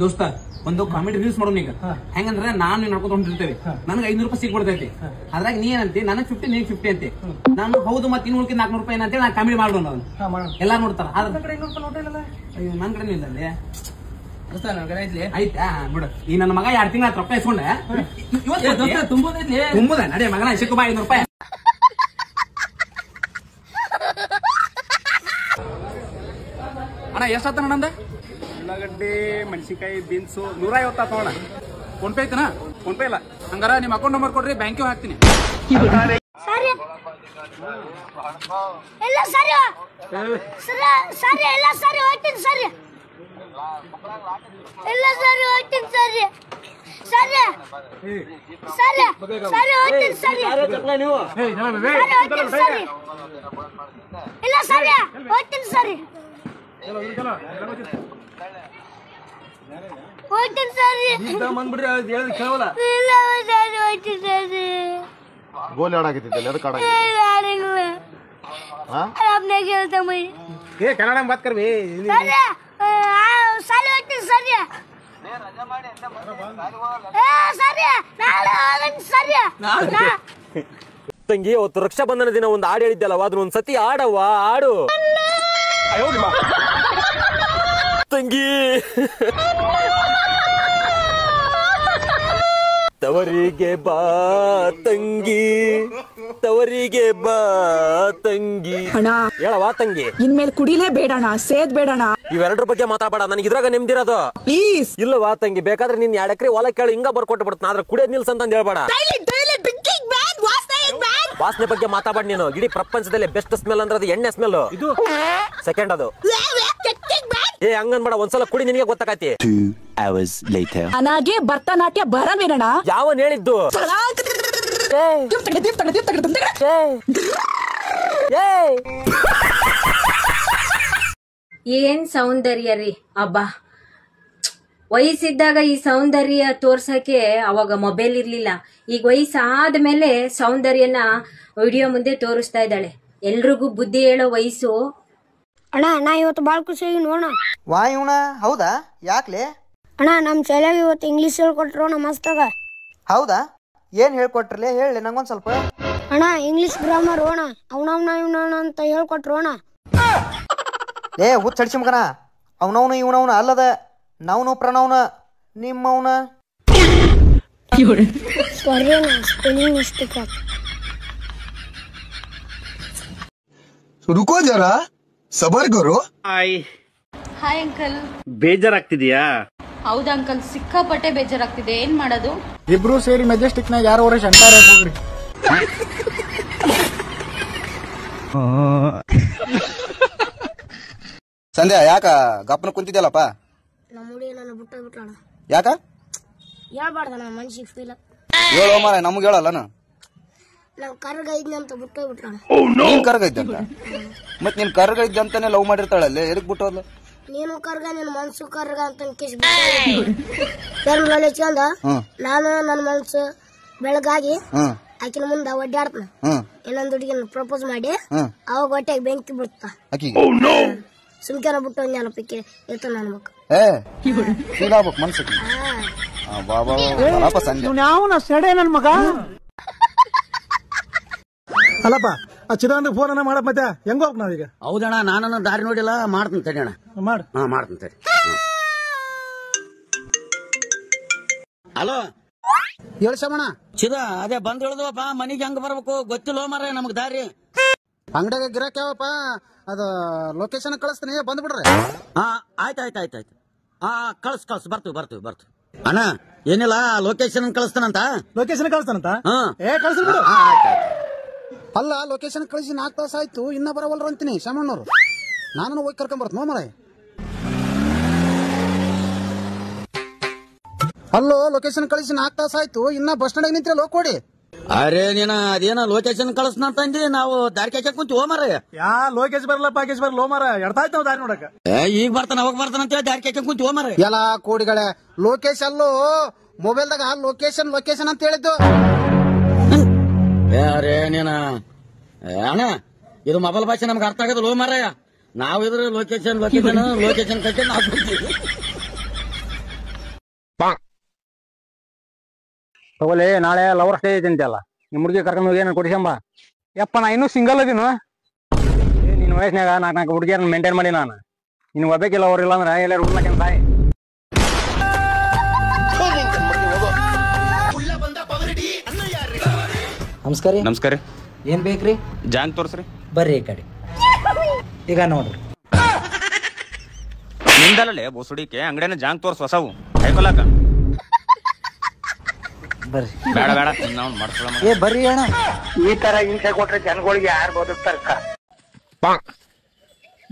ದೋಸ್ತ ಒಂದು comedy reels ಮಾಡೋಣ ಈಗ ಹೆಂಗಂದ್ರೆ ನಾನು ನಡ್ಕೊಂಡು ಹೊಂಟಿರ್ತೇವೆ ನನಗೆ 500 ರೂಪಾಯಿ ಸಿಗ್ಬಿಡ್ತೈತಿ ಅದ್ರಾಗ ನೀ ಏನಂತಿ ನನಗೆ 50 ನೀನ್ 50 ಅಂತೆ ನಾನು ಹೌದು ಮತ್ತೆ ಇನ್ನು ಉಳ್ಕಿ 400 ರೂಪಾಯಿ ಏನಂತ ನಾನು ಕಾಮಿಡಿ ಮಾಡೋಣ ಎಲ್ಲಾ ನೋಡ್ತಾರ ನನ್ ಕಡೆ ಇಲ್ಲ ಆಯ್ತಾ ಬಿಡು ಈ ನನ್ನ ಮಗ 2 ತಿಂಗಳ ರೊಕ್ಕ ಇಸ್ಕೊಂಡೆ ತುಂಬುದ ನಡೆ ಮಗನ ಸಿಕ್ಕು ಬಾ 500 ರೂಪಾಯಿ ಅಣ್ಣ ಎಷ್ಟಾತ ನಂದ ಉಳ್ಳಾಗಡ್ಡಿ ಮೆಣಸಿನಕಾಯಿ ಬೀನ್ಸು 150 ತಗೋಣ ಫೋನ್ ಪೇ ಐತನಾ ಫೋನ್ ಪೇ ಇಲ್ಲ ಹಂಗಾರ ನಿಮ್ಮ ಅಕೌಂಟ್ ನಂಬರ್ ಕೊಡ್ರಿ ಬ್ಯಾಂಕಿಗೆ ಹಾಕ್ತೀನಿ ಗೋಲಿ ಆಡಾಕತ್ತಿದ್ದಲ್ಲ ಅದಕ್ಕೆ ಕನ್ನಡ ಬಾತ್ ಕರ್ವಿ ತಂಗಿ ಅವತ್ತು ರಕ್ಷಾ ಬಂಧನ ದಿನ ಒಂದು ಹಾಡು ಹೇಳಿದ್ದಲ್ಲವ ಅದನ್ನ ಒಂದ್ ಸತಿ ಆಡವ್ವ ಆಡು ತಂಗಿ ತವರಿಗೆ ಬಾ ತಂಗಿ ತವರಿಗೆ ಬಾ ತಂಗಿ ಹೇಳವಾ ತಂಗಿ ಇನ್ಮೇಲೆ ಕುಡಿಲೇ ಬೇಡಣ ಸೇದ್ ಬೇಡಣ ಇವೆರಡರ ಬಗ್ಗೆ ಮಾತಾಡಬೇಡ ನನಗೆ ಇದ್ರಾಗ ನೆಮ್ಮದಿರೋದು ಪ್ಲೀಸ್ ಇಲ್ಲವಾ ತಂಗಿ ಬೇಕಾದ್ರೆ ನೀನ್ 2 ಎಕರೆ ಹೊಲ ಕೇಳಿ ಹಿಂಗ ಬರ್ಕೊಟ್ಟು ಬಿಡ್ತಾನ ಆದ್ರೆ ಕುಡಿಯೋದ್ ನಿಲ್ಸ ಅಂತ ಹೇಳ್ಬೇಡ ವಾಸನೆ ಬಗ್ಗೆ ಮಾತಾಡ ನೀನು ಇಡೀ ಪ್ರಪಂಚದಲ್ಲಿ ಬೆಸ್ಟ್ ಸ್ಮೆಲ್ ಅಂದ್ರೆ ಅದು ಎಣ್ಣೆ ಸ್ಮೆಲ್ ಇದು ಸೆಕೆಂಡ್ ಅದು ಏ ಹಂಗನ್ಬೇಡ ಒಂದ್ಸಲ ಕುಡಿ ನಿನಗೆ ಗೊತ್ತಾಕತಿ 2 hours later ನನಗೆ ಭರತನಾಟ್ಯ ಬರವೇನಣ ಯಾವನ್ ಹೇಳಿದ್ದು ಏನ್ ಸೌಂದರ್ಯ ರೀ ಅಬ್ಬಾ ವಯಸ್ಸಿದ್ದಾಗ ಈ ಸೌಂದರ್ಯ ತೋರ್ಸಕ್ಕೆ ಅವಾಗ ಮೊಬೈಲ್ ಇರ್ಲಿಲ್ಲ ಈಗ ವಯಸ್ಸಾದ್ಮೇಲೆ ಸೌಂದರ್ಯನ ವಿಡಿಯೋ ಮುಂದೆ ತೋರಿಸ್ತಾ ಇದ್ದಾಳೆ ಎಲ್ರಿಗೂ ಬುದ್ಧಿ ಹೇಳೋ ವಯಸ್ಸು. ಅಣ್ಣ ನಾ ಇವತ್ತು ಬಾಳ ಖುಷಿಯಾಗಿ ನೋಡೋಣ ವಾ ಇವನ ಹೌದಾ ಯಾಕ್ಲೆ ಅಣ್ಣ ನಮ್ ಶಾಲೆಗೆ ಇವತ್ತು ಇಂಗ್ಲಿಷ್ ಹೇಳ್ಕೊಟ್ರು ನಮ್ಮ ಮಸ್ತಾಗ. ಹೌದಾ ಏನ್ ಹೇಳ್ಕೊಟ್ರಲೆ ಹೇಳಿ ನಂಗೊಂದ್ ಸ್ವಲ್ಪ. ಅಣ್ಣ ಇಂಗ್ಲಿಷ್ ಗ್ರಾಮರ್ ಅಣ್ಣ ಅವನವನ ಇವನವನ ಅಂತ ಹೇಳ್ಕೊಟ್ರು ಅಣ್ಣ. ಏ ಹುಚ್ಚಡಿಸಿ ಮಗನ ಅವನವನು ಇವನವನ ಅಲ್ಲದ ನವನು ಪ್ರಣವನ ನಿಮ್ಮವನ ಸ್ಪೆಲ್ಲಿಂಗ್ ಮಿಸ್ಟೇಕ್. रुको जरा सबर करो. Hi uncle. ಬೇಜಾರಾಗ್ತಿದ್ಯಾ? ಹೌದಾ ಅಂಕಲ್ ಸಿಕ್ಕಾಪಟ್ಟೆ ಬೇಜಾರಾಗ್ತಿದೆ ಏನ್ ಮಾಡೋದು? ಇಬ್ರು ಸೇರಿ ಮೆಜೆಸ್ಟಿಕ್ ನಾಗ ಯಾರು ವರ್ಷ ಅಂತಾರೆ ಹೋಗ್ರಿ. ಸಂಧ್ಯಾ ಯಾಕ ಗಪ್ಪನ ಕುಂತಿದ್ಯಲ್ಲಪ್ಪ? ನಮ್ಮ ಹುಡುಗಿ ನನ್ನ ಬಿಟ್ಟು ಬಿಟ್ಟಾಳ. ಯಾಕ ಹೇಳ್ಬಾರ್ದ ನಮ್ಮ ಮನ್ಸಿಗೆ ಫೀಲ್. ಹೇಳೋ ಮಾರ ನಮ್ಗೆ ಹೇಳಲ್ಲ ನಾವ್ ಕರ್ಗ ಇದ್ನ ಅಂತ ಬಿಟ್ಟು ಬಿಟ್ಟಾಳ. ನೀನ್ ಕರ್ಗ ಇದ್ದಂತ ಮತ್ ನೀನ್ ಕರ್ಗ ಇದ್ದಂತಾನೆ ಲವ್ ಮಾಡಿರ್ತಾಳಲ್ಲ ಎದಕ್ ಬಿಟ್ಟೋದ್ಲ? ನೀನು ಕರ್ಗ ನಿನ್ ಮನ್ಸು ಕರ್ಗ ಅಂತ ಚಂದ ನಾನು ನನ್ನ ಮನ್ಸು ಬೆಳಗಾಗಿ ಆಕಿನ ಮುಂದ ಒಡ್ಡಾಡ್ತನ ಇನ್ನೊಂದ್ ಹುಡುಗಿ ಪ್ರಪೋಸ್ ಮಾಡಿ ಅವಾಗ ಹೊಟ್ಟೆಗೆ ಬೆಂಕಿ ಬಿಡ್ತ ಸುಮ್ಕೆನ ಬಿಟ್ಟು ನೆನಪಿಕ್ಕೆ ಎತ್ತ ಅನ್ಬೇಕು. ಫೀಲ್ ಆಗ್ಬೇಕು ಮನ್ಸಿಗೆ. ಅವನ ಸೆಡೆ ನನ್ ಮಗ ಅಲ್ಲಪ್ಪ ಆ ಚಿದಾನಂದ ಫೋನ್ ಅನ್ನ ಮಾಡಕ್ ಮತ್ತೆ ಹೆಂಗ ಹೋಗ್ ನಾವೀಗ? ಹೌದಣ್ಣ ನಾನು ದಾರಿ ನೋಡಿಲ್ಲ ಮಾಡ್ತೀನಿ ತಡಿ ಅಣ್ಣ. ಮಾಡ್ತೀನಿ ತಡಿ. ಹಲೋ ಹೇಳ್ಸಮಣ ಚಿದ ಅದೇ ಬಂದ್ ಹೇಳಿದ್ವಪ್ಪ ಮನಿಗೆ ಹೆಂಗ್ ಬರ್ಬೇಕು ಗೊತ್ತಿಲ್ಲ ಮಾರ ನಮಗ್ ದಾರಿ. ಅಂಗಡಿಯಾಗ ಗಿರಾಕ್ ಯಾವಪ್ಪ ಅದ ಲೊಕೇಶನ್ ಕಳಿಸ್ತೀನಿ ಬಂದ್ಬಿಡ್ರಿ. ಹಾ ಆಯ್ತಾಯ್ತಾಯ್ತಾಯ್ತು. ಹಾ ಕಳ್ಸ್ ಬರ್ತೀವಿ. ಅಣ್ಣ ಏನಿಲ್ಲ ಲೊಕೇಶನ್ ಕಳಿಸ್ತಾನಂತ. ಲೊಕೇಶನ್ ಕಳಿಸ್ತಾನಂತ? ಏ ಕಳ್ಸಿಬಿಡು. ಅಲ್ಲ ಲೊಕೇಶನ್ ಕಳಿಸಿ 4 ತಾಸ ಆಯ್ತು ಇನ್ನ ಬರವಲ್ರು ಅಂತೀನಿ ಶಾಮಣ್ಣವ್ರು. ನಾನು ಹೋಗಿ ಕರ್ಕೊಂಡ್ ಬರ್ತೀನಿ ನೋ ಮರ. ಅಲ್ಲೋ ಲೊಕೇಶನ್ ಕಳಿಸಿ 4 ತಾಸ ಆಯ್ತು ಇನ್ನ ಬಸ್ ಸ್ಟ್ಯಾಂಡ್ ನಿಂತ್ರೆ ಲೋ ಕೊಡಿ. ಅರೆ ನೀನ ಅದೇನ ಲೊಕೇಶನ್ ಕಳಿಸ್ನ ಅಂತಂದಿ ನಾವು ದಾರಿ ಕಾಯ್ಕ ಕುಂತಿ ಹೋ ಮಾರ. ಯಾ ಲೊಕೇಶನ್ ಬರಲ್ಲ ಪ್ಯಾಕೇಜ್ ಬರಲ್ಲ ಮಾರ ಎಡ್ತಾಯ್ತು ನಾವು ದಾರಿ ನೋಡಕ. ಈಗ ಬರ್ತಾನ ಅವಾಗ ಬರ್ತಾನ ಅಂತ ದಾರಿ ಕಾಯ್ಕ ಕುಂತಿ ಹೋ ಮಾರ. ಎಲ್ಲ ಕೋಡಿಗಳೇ ಲೊಕೇಶನ್ ಮೊಬೈಲ್ದಾಗ ಲೊಕೇಶನ್ ಅಂತ ಹೇಳಿದ್ದು. ಅರೆ ನೀನ ಅಣ್ಣ ಇದು ಮೊಬೈಲ್ ಭಾಷೆ ನಮ್ಗೆ ಅರ್ಥ ಆಗೋದು ಲೋ ಮಾರಾಯ. ನಾವಿದ್ರೆ ಲೊಕೇಶನ್ ಕಟ್ಟಿ ನಾವು ತಗೊಳ್ಳಿ, ನಾಳೆ ಲವರ್ಸ್ ಡೇ ಐತಿ ಅಂತೆಲ್ಲ, ನಿಮ್ಮ ಹುಡುಗಿ ಕರ್ಕೊಂಡು ಹೋಗಿ ನಾನು ಕೊಡಿಸಂಬ. ಯಪ್ಪ ನಾ ಇನ್ನೂ ಸಿಂಗಲ್ ಅದೀನು. ನಿನ್ನ ವಯಸ್ಸಿನಾಗ 4 ಹುಡುಗಿಯರನ್ನ ಮೇಂಟೈನ್ ಮಾಡಿ ನಾನು. ನಿನ್ ಒಬ್ಬಾಕಿಲ್ಲ ಅವ್ರ ಇಲ್ಲ ಅಂದ್ರೆ ಎಲ್ಲರೂ ಉಳ್ಲಾಕ ತಾಯಿ. ನಮಸ್ಕಾರ. ನಮಸ್ಕಾರ. ಏನ್ ಬೇಕ್ರಿ? ಜಾಂಗ್ ತೋರ್ಸ್ರಿ. ಬರ್ರಿ ಈ ಕಡೆ. ಈಗ ನೋಡ್ರಿ ನಿಂದಲ್ಲೇ ಬೋಸುಡಿಕೆ ಅಂಗಡಿನ ಜಾಂಗ್ ತೋರ್ಸ್ ಹೊಸವು ಕೈಕೊಲಾಕ. ಬರ್ರಿ. ಬೇಡ ಬೇಡ ನಾವು ಮಾಡ್ಕೊಳ್ಳೋಣ. ಏ ಬರ್ರಿ ಅಣ್ಣ. ಈ ತರ ಹಿಂಸೆ ಕೊಟ್ರೆ ಜನಗಳಿಗೆ ಯಾರು ಬದುಕ್ತಾರ?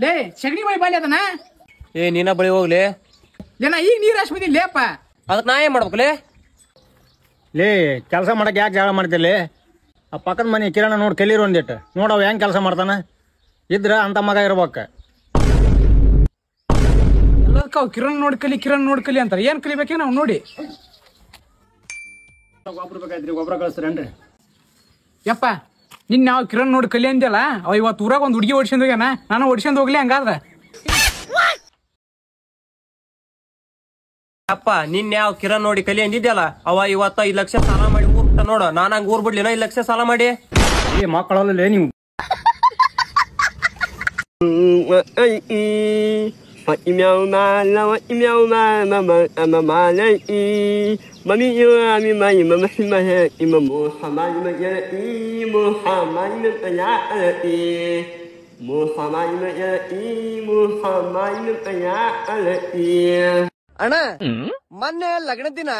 ಲೇ ಸಗಣಿ ಬಳಿ ಬಾಲಿ ಅದನ. ಏ ನೀನ ಬಳಿ ಹೋಗ್ಲಿ. ಜನ ಈಗ ನೀರ್ ಹಾಸ್ಬಿದಿ ಲೇಪ. ಅದಕ್ಕೆ ನಾ ಏನ್ ಮಾಡ್ಬೇಕಲೇ? ಲೇ ಕೆಲಸ ಮಾಡಕ್ ಯಾಕೆ ಜಾಗ ಮಾಡ್ತಿರ್ಲಿ? ಆ ಪಕ್ಕದ ಮನೆ ಕಿರಣ ನೋಡಿ ಕಲೀರು ಒಂದಿಟ್ಟು ನೋಡವ್ ಹೆಂಗ್ ಕೆಲಸ ಮಾಡ್ತಾನ. ಇದ್ರ ಅಂತ ಮಗ ಇರ್ಬೇಕ. ಎಲ್ಲದಕ್ಕ ಕಿರಣ್ ನೋಡ್ಕಲಿ ಅಂತಾರೆ. ಏನ್ ಕಲಿಬೇಕೇ ನಾವು ನೋಡಿ. ಗೊಬ್ಬರ ಬೇಕಾಯ್ತ್ರಿ, ಗೊಬ್ಬರ ಕಳಿಸ್ತೀರೇನ್ರಿ? ಯಪ್ಪ ನಿನ್ ನಾವು ಕಿರಣ್ ನೋಡಿ ಕಲಿ ಅಂದ್ಯಲ್ಲ, ಅವ ಇವತ್ತು ಊರಾಗ ಒಂದು ಹುಡುಗಿ ಓಡಿಸ್ಕೊಂಡ್ ಹೋಗ್ಯಾನ. ನಾನು ಓಡಿಸ್ಕೊಂಡ್ ಹೋಗ್ಲಿ ಹಂಗಾದ್ರ. ಅಪ್ಪ ನಿನ್ನೆ ಯಾವ ಕಿರಣ್ ನೋಡಿ ಕಲಿ ಅಂದಿದ್ಯಲ್ಲ, ಅವ ಇವತ್ತ 5 ಲಕ್ಷ ಸಾಲ ಮಾಡಿ ಊರ್ ಬಿಟ್ಟ ನೋಡ. ನಾನ್ ಹಂಗ ಊರ್ ಬಿಡ್ಲಿನ 5 ಲಕ್ಷ ಸಾಲ ಮಾಡಿ. ಈ ಮಕ್ಕಳಲ್ಲೇ ನೀವು ಅಣ್ಣ ಮೊನ್ನೆ ಲಗ್ನ ದಿನ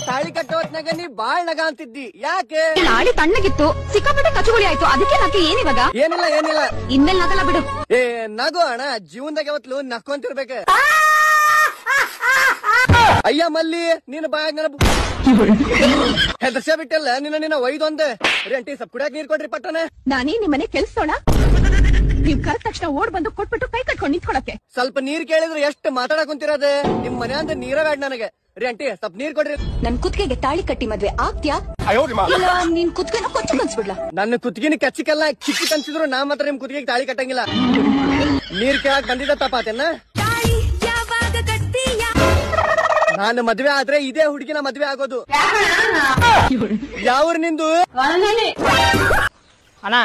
ತಾಳಿ ಕಟ್ಟೋತ್ನಾಗ ನೀ ಬಾಳ್ ನಗ ಅಂತಿದ್ದಿ, ಯಾಕೆ? ತಾಳಿ ತಣ್ಣಗಿತ್ತು, ಸಿಕ್ಕಾಪಟ್ಟೆ ಕಚುಗುಳಿ ಆಯ್ತು. ಅದಕ್ಕೆ ನಾಕೆ ಏನಿವಾಗ? ಏನಿಲ್ಲ ಇನ್ಮೇಲೆ ನಗಲ್ಲ ಬಿಡು. ಏ ನಗು ಅಣ್ಣ, ಜೀವನದಾಗ ಯಾವತ್ಲು ನಕ್ಕೊಂತಿರ್ಬೇಕ. ಅಯ್ಯ ಮಲ್ಲಿ ನೀನ್ ಬಾಯಾಗ ನನ್ನ ಹೆದರ್ಸ ಬಿಟ್ಟಲ್ಲ. ನಿನ್ನ ಒಯ್ದೊಂದೆ ರೆಂಟಿ ಸಪ್ ಕುಡಿಯಾಕ ನೀರ್ ಕೊಡ್ರಿ ಪಟ್ಟನೆ. ನಾನೇ ನಿಮ್ಮನೆ ಕೆಲ್ಸೋಣ, ನೀವ್ ಕರೆದ ತಕ್ಷಣ ಓಡ್ ಬಂದು ಕೊಟ್ಬಿಟ್ಟು ಕೈ ಕಟ್ಕೊಂಡು ನಿಂತ್ಕೊಳಕ್ಕೆ. ಸ್ವಲ್ಪ ನೀರ್ ಕೇಳಿದ್ರೆ ಎಷ್ಟು ಮಾತಾಡಕೊಂತಿರೋದೆ. ನಿಮ್ ಮನೆ ಅಂದ್ರೆ ನೀರ ಬೇಡ ನನಗೆ. ರೆಂಟಿ ಸ್ವಲ್ಪ ನೀರ್ ಕೊಡ್ರಿ. ನನ್ ಕುತ್ತಿಗೆಗೆ ತಾಳಿ ಕಟ್ಟಿ ಮದ್ವೆ ಆಗ್ತ್ಯಾ? ಇಲ್ಲ ನೀನ್ ಕುತ್ತಿಗೆನ ಕೊಚ್ಚು ಕನ್ಸ್ಬಿಡ್ಲಾ? ನನ್ನ ಕುತ್ತಿಗೆನ ಕಚ್ಚಿಕಲ್ಲ ಕಿಚ್ಚಿ ಕನ್ಸಿದ್ರು ನಾ ಮಾತ್ರ ನಿಮ್ ಕುತ್ತಿಗೆಗೆ ತಾಳಿ ಕಟ್ಟಂಗಿಲ್ಲ. ನೀರ್ ಕೇಳಕ್ ಬಂದಿದ್ದ ತಪ್ಪಾತೇನ? ನಾನು ಮದ್ವೆ ಆದ್ರೆ ಇದೇ ಹುಡುಗಿನ ಮದ್ವೆ ಆಗೋದು. ಯಾವ್ರ ನಿಂದು? ಅಣ್ಣ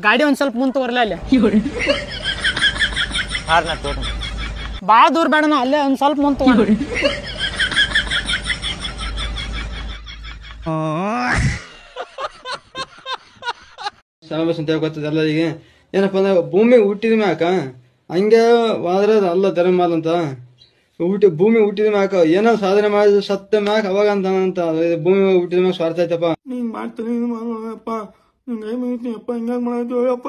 ಗಾಡಿ ಒಂದ್ ಸ್ವಲ್ಪ ಮುಂದೆ ತೋರ್ಲ. ಅಲ್ಲಿ ಬಾಳ ದೂರ ಬೇಡಣ, ಅಲ್ಲೇ ಒಂದ್ ಸ್ವಲ್ಪ ಮುಂದೆ ತಗೊಂಡ್ರಿ. ಸಮಾವೇಶ ಅಂತ ಗೊತ್ತದ ಎಲ್ಲರಿಗೆ. ಏನಪ್ಪ ಅಂದ್ರೆ ಭೂಮಿ ಹುಟ್ಟಿದ ಮ್ಯಾಕ ಹಂಗೆ ವಾದ್ರ ಅಲ್ಲ ಧರ್ಮ ಅಂತ ಭೂಮಿ ಹುಟ್ಟಿದ ಮ್ಯಾಕ ಏನೋ ಸಾಧನೆ ಮಾಡಿದ ಸತ್ತ ಮ್ಯಾಕ ಅವಾಗ ಅಂತ ಭೂಮಿ ಹುಟ್ಟಿದ ಮ್ಯಾಗ ಸ್ವಾರ್ಥ ಐತಪ್ಪ. ನೀನ್ ಮಾಡ್ತಾನಪ್ಪ ಅಪ್ಪ ಹಿಂಗ ಮಾಡಿದ್ಯಪ್ಪ.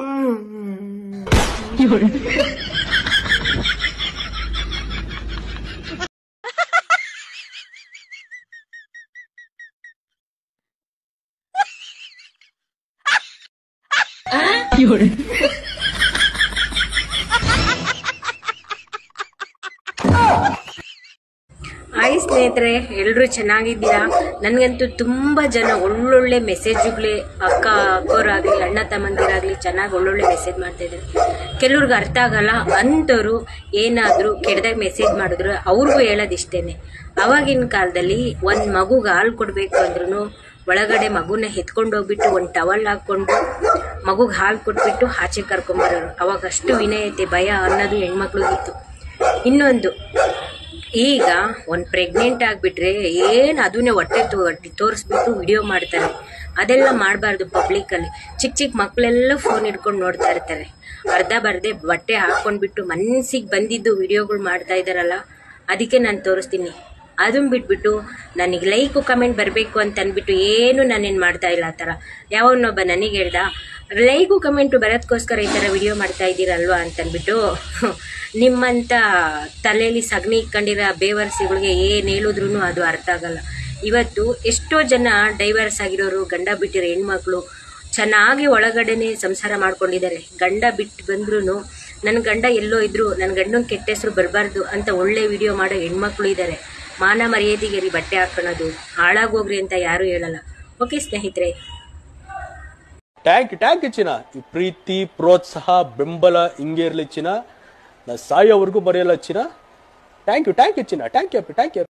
ಹಾಯ್ ಸ್ನೇಹಿತರೆ, ಎಲ್ರು ಚೆನ್ನಾಗಿದ್ದೀರಾ? ನನ್ಗಂತೂ ತುಂಬಾ ಜನ ಒಳ್ಳೊಳ್ಳೆ ಮೆಸೇಜ್ಗಳೇ, ಅಕ್ಕೋರಾಗ್ಲಿ ಅಣ್ಣ ತಮ್ಮಂದಿರಾಗ್ಲಿ ಚೆನ್ನಾಗಿ ಒಳ್ಳೊಳ್ಳೆ ಮೆಸೇಜ್ ಮಾಡ್ತಾ ಇದ್ದಾರೆ. ಕೆಲವ್ರಿಗೆ ಅರ್ಥ ಆಗಲ್ಲ ಅಂತವ್ರು ಏನಾದ್ರು ಕೆಟ್ಟದಾಗ ಮೆಸೇಜ್ ಮಾಡಿದ್ರು ಅವ್ರಿಗೂ ಹೇಳೋದಿಷ್ಟೇನೆ. ಅವಾಗಿನ ಕಾಲದಲ್ಲಿ ಒಂದ್ ಮಗುಗೆ ಹಾಲು ಕೊಡ್ಬೇಕು ಅಂದ್ರೂ ಒಳಗಡೆ ಮಗುನ ಎತ್ಕೊಂಡು ಹೋಗ್ಬಿಟ್ಟು ಒಂದು ಟವಲ್ ಹಾಕೊಂಡು ಮಗುಗೆ ಹಾಲು ಕೊಟ್ಬಿಟ್ಟು ಆಚೆ ಕರ್ಕೊಂಬರೋರು. ಅವಾಗ ಅಷ್ಟು ವಿನಯತೆ ಭಯ ಅನ್ನೋದು ಹೆಣ್ಮಕ್ಳಿಗಿತ್ತು. ಇನ್ನೊಂದು, ಈಗ ಒಂದು ಪ್ರೆಗ್ನೆಂಟ್ ಆಗಿಬಿಟ್ರೆ ಏನು ಅದನ್ನೇ ಹೊಟ್ಟೆ ತೋರಿಸ್ಬಿಟ್ಟು ವಿಡಿಯೋ ಮಾಡ್ತಾರೆ. ಅದೆಲ್ಲ ಮಾಡಬಾರ್ದು ಪಬ್ಲಿಕ್ಕಲ್ಲಿ. ಚಿಕ್ಕ ಮಕ್ಕಳೆಲ್ಲ ಫೋನ್ ಹಿಡ್ಕೊಂಡು ನೋಡ್ತಾ ಇರ್ತಾರೆ. ಅರ್ಧ ಬರ್ದೆ ಬಟ್ಟೆ ಹಾಕೊಂಡ್ಬಿಟ್ಟು ಮನಸ್ಸಿಗೆ ಬಂದಿದ್ದು ವಿಡಿಯೋಗಳು ಮಾಡ್ತಾ ಇದ್ದಾರಲ್ಲ, ಅದಕ್ಕೆ ನಾನು ತೋರಿಸ್ತೀನಿ. ಅದನ್ನ ಬಿಟ್ಬಿಟ್ಟು ನನಗೆ ಲೈಕು ಕಮೆಂಟ್ ಬರಬೇಕು ಅಂತ ಅಂದ್ಬಿಟ್ಟು ಏನು ನಾನೇನು ಮಾಡ್ತಾ ಇಲ್ಲ. ಆ ಥರ ಯಾವನೊಬ್ಬ ನನಗೆ ಹೇಳ್ದ, ಲೈಕು ಕಮೆಂಟು ಬರೋದಕ್ಕೋಸ್ಕರ ಈ ಥರ ವಿಡಿಯೋ ಮಾಡ್ತಾ ಇದ್ದೀರಲ್ವಾ ಅಂತಂದ್ಬಿಟ್ಟು. ನಿಮ್ಮಂಥ ತಲೆಯಲ್ಲಿ ಸಗಣಿ ಇಟ್ಕೊಂಡಿರೋ ಬೇವರ್ಸಿಗಳಿಗೆ ಏನು ಹೇಳಿದ್ರು ಅದು ಅರ್ಥ ಆಗಲ್ಲ. ಇವತ್ತು ಎಷ್ಟೋ ಜನ ಡೈವರ್ಸ್ ಆಗಿರೋರು, ಗಂಡ ಬಿಟ್ಟಿರೋ ಹೆಣ್ಮಕ್ಳು ಚೆನ್ನಾಗಿ ಒಳಗಡೆನೆ ಸಂಸಾರ ಮಾಡ್ಕೊಂಡಿದ್ದಾರೆ. ಗಂಡ ಬಿಟ್ಟು ಬಂದ್ರೂ ನನ್ನ ಗಂಡ ಎಲ್ಲೋ ಇದ್ರು ನನ್ನ ಗಂಡನ ಕೆಟ್ಟ ಹೆಸರು ಬರಬಾರ್ದು ಅಂತ ಒಳ್ಳೆ ವಿಡಿಯೋ ಮಾಡೋ ಹೆಣ್ಮಕ್ಳು ಇದ್ದಾರೆ. ಮಾನ ಮರ್ಯಾದೆಗೆ ಬಟ್ಟೆ ಹಾಕೋಣದು, ಹಾಳಾಗೋಗ್ರಿ ಅಂತ ಯಾರು ಹೇಳಲ್ಲ. ಓಕೆ ಸ್ನೇಹಿತರೆ, ಟ್ಯಾಂಕ್ ಯು ಚಿನ್ನ. ಈ ಪ್ರೀತಿ ಪ್ರೋತ್ಸಾಹ ಬೆಂಬಲ ಹಿಂಗೆ ಇರ್ಲಿ ಚಿನ್ನ. ನಾ ಸಾಯೋವರೆಗೂ ಬರೆಯಲ್ಲ ಚಿನ್ನ. ಥ್ಯಾಂಕ್ ಯು ಚಿನ್ನ. Thank you.